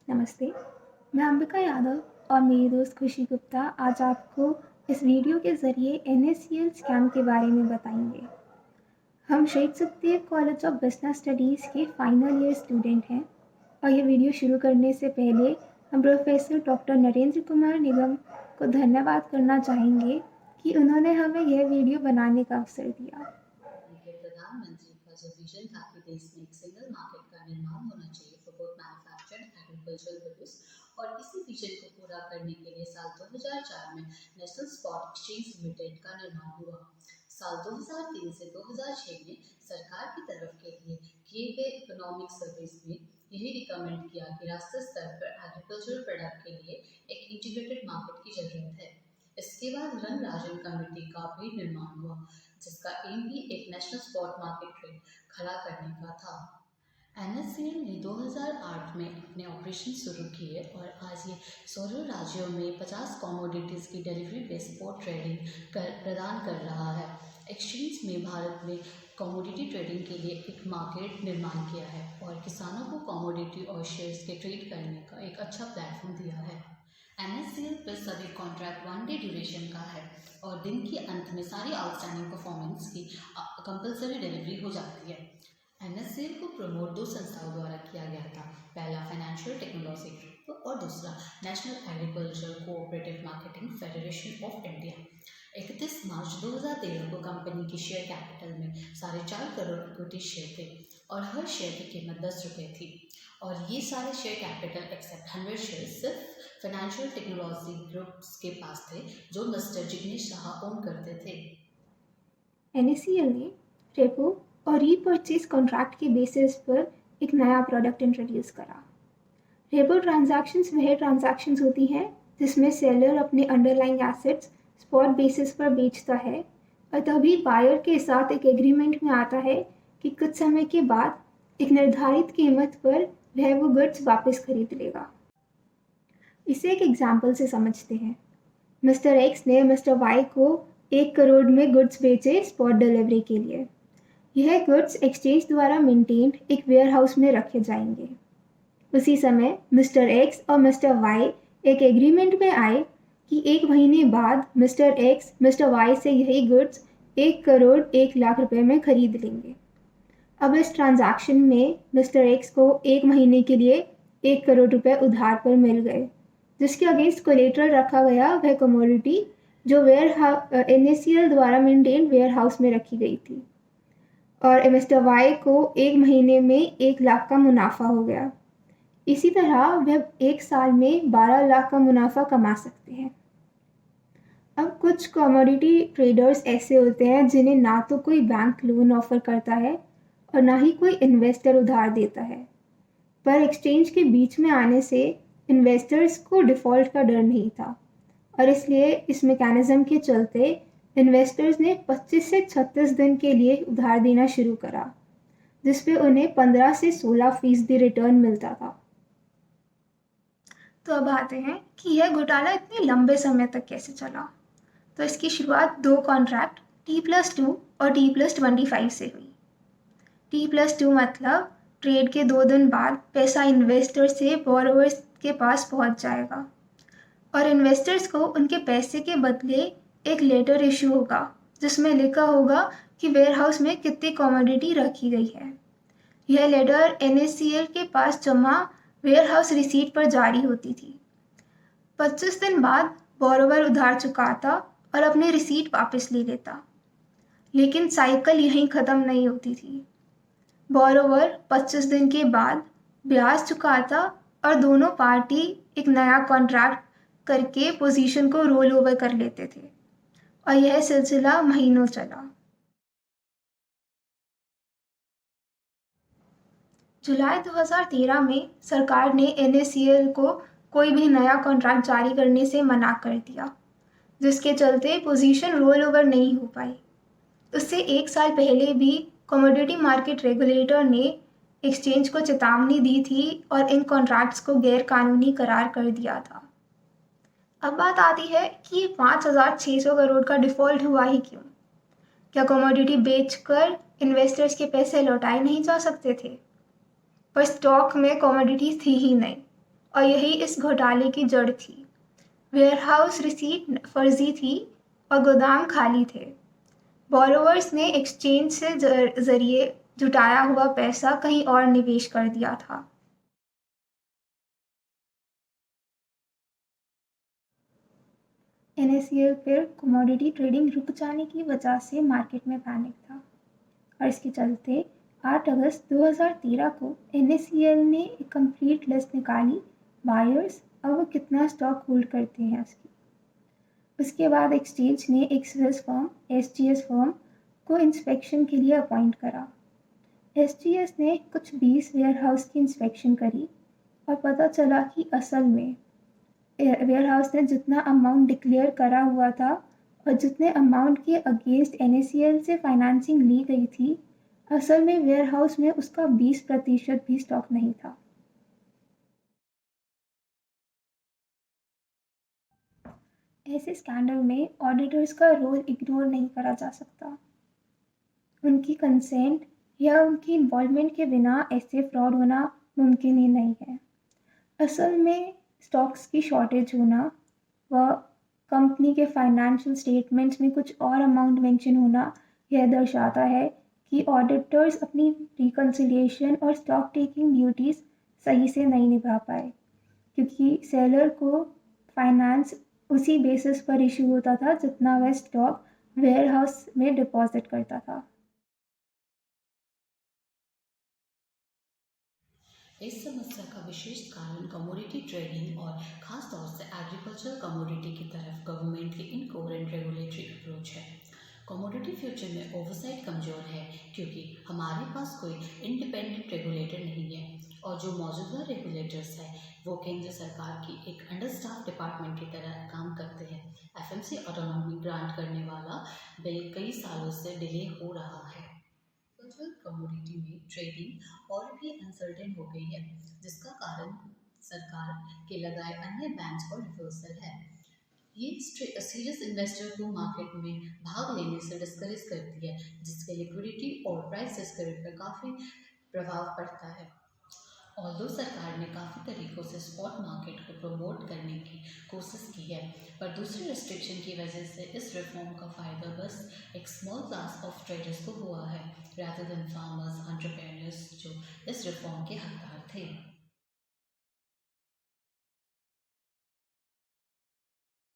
नमस्ते, मैं अंबिका यादव और मेरी दोस्त खुशी गुप्ता आज आपको इस वीडियो के ज़रिए NACL स्कैम के बारे में बताएंगे। हम Sheikh Sukhdev college of business studies के फाइनल ईयर स्टूडेंट हैं और ये वीडियो शुरू करने से पहले हम प्रोफेसर डॉक्टर नरेंद्र कुमार निगम को धन्यवाद करना चाहेंगे कि उन्होंने हमें यह वीडियो बनाने का अवसर दिया। प्रधानमंत्री का जो विजन था कि देश में एक सिंगल मार्केट का निर्माण होना चाहिए for both manufactured agricultural goods, और इसी विजन को पूरा करने के लिए साल 2004 में नेशनल स्पॉट एक्सचेंज लिमिटेड का निर्माण हुआ। साल 2003 से 2006 में सरकार की तरफ के लिए किए गए इकोनॉमिक सर्विस में यही रिकमेंड किया कि राष्ट्रीय स्तर पर एग्रीकल्चरल प्रोडक्ट के लिए एक इंटीग्रेटेड मार्केट की जरूरत है। इसके बाद रंग राजन कमेटी का भी निर्माण हुआ, जिसका एम भी एक नेशनल स्पॉट मार्केट ट्रेड खड़ा करने का था। NSCL ने 2008 में अपने ऑपरेशन शुरू किए और आज ये 16 राज्यों में 50 कमोडिटीज़ की डिलीवरी पे स्पॉट ट्रेडिंग प्रदान कर रहा है। एक्सचेंज में भारत में कमोडिटी ट्रेडिंग के लिए एक मार्केट निर्माण किया है और किसानों को कमोडिटी और शेयर्स के ट्रेड करने का एक अच्छा प्लेटफॉर्म दिया है। NSCL पर सभी कॉन्ट्रैक्ट 1 डे ड्यूरेशन का है और दिन के अंत में सारी आउटस्टैंडिंग परफॉर्मेंस की कंपलसरी डिलीवरी हो जाती है। NSCL को प्रमोट दो संस्थाओं द्वारा किया गया था, पहला फाइनेंशियल टेक्नोलॉजी ग्रुप और दूसरा national agriculture cooperative marketing federation of India. 31 मार्च 2013 को कंपनी की शेयर कैपिटल में 4.5 करोड़ इक्विटी शेयर थे और हर शेयर की कीमत 10 रुपये थी, और ये सारे शेयर कैपिटल एक्सेप्ट 100 शेयर सिर्फ फाइनेंशियल टेक्नोलॉजी ग्रुप्स के पास थे, जो मिस्टर जिग्नेश शाह ओन करते थे। NACL ने रेपो और रीपर्चेज कॉन्ट्रैक्ट के बेसिस पर एक नया प्रोडक्ट इंट्रोड्यूस करा। रेपो ट्रांजैक्शंस वह ट्रांजैक्शंस होती हैं जिसमें सेलर अपने अंडरलाइंग एसेट्स स्पॉट बेसिस पर बेचता है और तभी बायर के साथ एक एग्रीमेंट में आता है कि कुछ समय के बाद एक निर्धारित कीमत पर वह वो गुड्स वापस खरीद लेगा। इसे एक एग्जाम्पल से समझते हैं। मिस्टर एक्स ने मिस्टर वाई को 1 करोड़ में गुड्स बेचे स्पॉट डिलीवरी के लिए। यह गुड्स एक्सचेंज द्वारा मेंटेन्ड एक वेयर हाउस में रखे जाएंगे। उसी समय मिस्टर एक्स और मिस्टर वाई एक एग्रीमेंट में आए कि 1 महीने बाद मिस्टर एक्स मिस्टर वाई से यही गुड्स 1 करोड़ 1 लाख रुपए में खरीद लेंगे। अब इस ट्रांजैक्शन में मिस्टर एक्स को 1 महीने के लिए 1 करोड़ रुपए उधार पर मिल गए, जिसके अगेंस्ट कोलेटरल रखा गया वह कमोडिटी जो NACL द्वारा मेंटेन वेयर हाउस में रखी गई थी, और मिस्टर वाई को 1 महीने में 1 लाख का मुनाफा हो गया। इसी तरह वह 1 साल में 12 लाख का मुनाफा कमा सकते हैं। अब कुछ कमोडिटी ट्रेडर्स ऐसे होते हैं जिन्हें ना तो कोई बैंक लोन ऑफर करता है और ना ही कोई इन्वेस्टर उधार देता है, पर एक्सचेंज के बीच में आने से इन्वेस्टर्स को डिफ़ॉल्ट का डर नहीं था और इसलिए इस मैकेनिज़्म के चलते इन्वेस्टर्स ने 25 से 36 दिन के लिए उधार देना शुरू करा, जिस पे उन्हें 15 से 16% रिटर्न मिलता था। तो अब आते हैं कि यह घोटाला इतने लंबे समय तक कैसे चला। तो इसकी शुरुआत 2 कॉन्ट्रैक्ट T+2 और T+25 से हुई। T+2 मतलब ट्रेड के 2 दिन बाद पैसा इन्वेस्टर से बोरोवर्स के पास पहुंच जाएगा और इन्वेस्टर्स को उनके पैसे के बदले एक लेटर इशू होगा जिसमें लिखा होगा कि वेयरहाउस में कितनी कमोडिटी रखी गई है। यह लेटर NACL के पास जमा वेयरहाउस रिसीट पर जारी होती थी। 25 दिन बाद बोरोवर उधार चुकाता और अपनी रिसीट वापस ले लेता, लेकिन साइकिल यहीं ख़त्म नहीं होती थी। बोरोवर 25 दिन के बाद ब्याज चुकाता और दोनों पार्टी एक नया कॉन्ट्रैक्ट करके पोजीशन को रोल ओवर कर लेते थे और यह सिलसिला महीनों चला। जुलाई 2013 में सरकार ने NACL को कोई भी नया कॉन्ट्रैक्ट जारी करने से मना कर दिया, जिसके चलते पोजीशन रोल ओवर नहीं हो पाई। उससे 1 साल पहले भी कमोडिटी मार्केट रेगुलेटर ने एक्सचेंज को चेतावनी दी थी और इन कॉन्ट्रैक्ट्स को गैर कानूनी करार कर दिया था। अब बात आती है कि 5,600 करोड़ का डिफ़ॉल्ट हुआ ही क्यों? क्या कमोडिटी बेचकर इन्वेस्टर्स के पैसे लौटाए नहीं जा सकते थे? पर स्टॉक में कमोडिटीज थी ही नहीं और यही इस घोटाले की जड़ थी। वेयरहाउस रिसीट फर्जी थी और गोदाम खाली थे। बोरोवर्स ने एक्सचेंज से जरिए जुटाया हुआ पैसा कहीं और निवेश कर दिया था। NSCL पर कमोडिटी ट्रेडिंग रुक जाने की वजह से मार्केट में पैनिक था और इसके चलते 8 अगस्त 2013 को NSCL ने एक कंप्लीट लिस्ट निकाली बायर्स और वो कितना स्टॉक होल्ड करते हैं उसकी। उसके बाद एक्सचेंज ने एक स्विस फर्म SGS फर्म को इंस्पेक्शन के लिए अपॉइंट करा। SGS ने कुछ 20 वेयरहाउस की इंस्पेक्शन करी और पता चला कि असल में वेयरहाउस ने जितना अमाउंट डिक्लेयर करा हुआ था और जितने अमाउंट के अगेंस्ट NACL से फाइनेंसिंग ली गई थी, असल में वेयरहाउस में उसका 20% भी स्टॉक नहीं था। ऐसे स्कैंडल में ऑडिटर्स का रोल इग्नोर नहीं करा जा सकता। उनकी कंसेंट या उनकी इन्वॉल्वमेंट के बिना ऐसे फ्रॉड होना मुमकिन ही नहीं है। असल में स्टॉक्स की शॉर्टेज होना व कंपनी के फाइनेंशियल स्टेटमेंट्स में कुछ और अमाउंट मेंशन होना यह दर्शाता है कि ऑडिटर्स अपनी रिकन्सिलिएशन और स्टॉक टेकिंग ड्यूटीज़ सही से नहीं निभा पाए, क्योंकि सेलर को फाइनेंस उसी बेसिस पर इशू होता था जितना वह स्टॉक वेयरहाउस में डिपॉजिट करता था। इस समस्या का विशेष कारण कमोडिटी ट्रेडिंग और खास तौर से एग्रीकल्चर कमोडिटी की तरफ गवर्नमेंट की इनकोहेरेंट रेगुलेटरी अप्रोच है। कमोडिटी फ्यूचर में ओवरसाइट कमजोर है क्योंकि हमारे पास कोई इंडिपेंडेंट रेगुलेटर नहीं है और जो मौजूदा रेगुलेटर्स हैं वो केंद्र सरकार की एक अंडरस्टाफ डिपार्टमेंट की तरह काम करते हैं। FMC ऑटोनॉमी ग्रांट करने वाला बिल कई सालों से डिले हो रहा है। वर्चुअल कमोडिटी में ट्रेडिंग और भी अनसर्टेन हो गई है, जिसका कारण सरकार के लगाए अन्य बैन्स और रिवर्सल है। ये सीरियस इन्वेस्टर को मार्केट में भाग लेने से डिस्करेज करती है, जिसके लिक्विडिटी और प्राइस डिस्कवरी पर काफ़ी प्रभाव पड़ता है। ऑल्दो सरकार ने काफ़ी तरीक़ों से स्पॉट मार्केट को प्रमोट करने की कोशिश की है, पर दूसरी रिस्ट्रिक्शन की वजह से इस रिफॉर्म का फ़ायदा बस एक स्मॉल क्लास ऑफ ट्रेडर्स को हुआ है, रादर देन फार्मर्स एंटरप्रेन्योर्स जो इस रिफॉर्म के हकदार थे।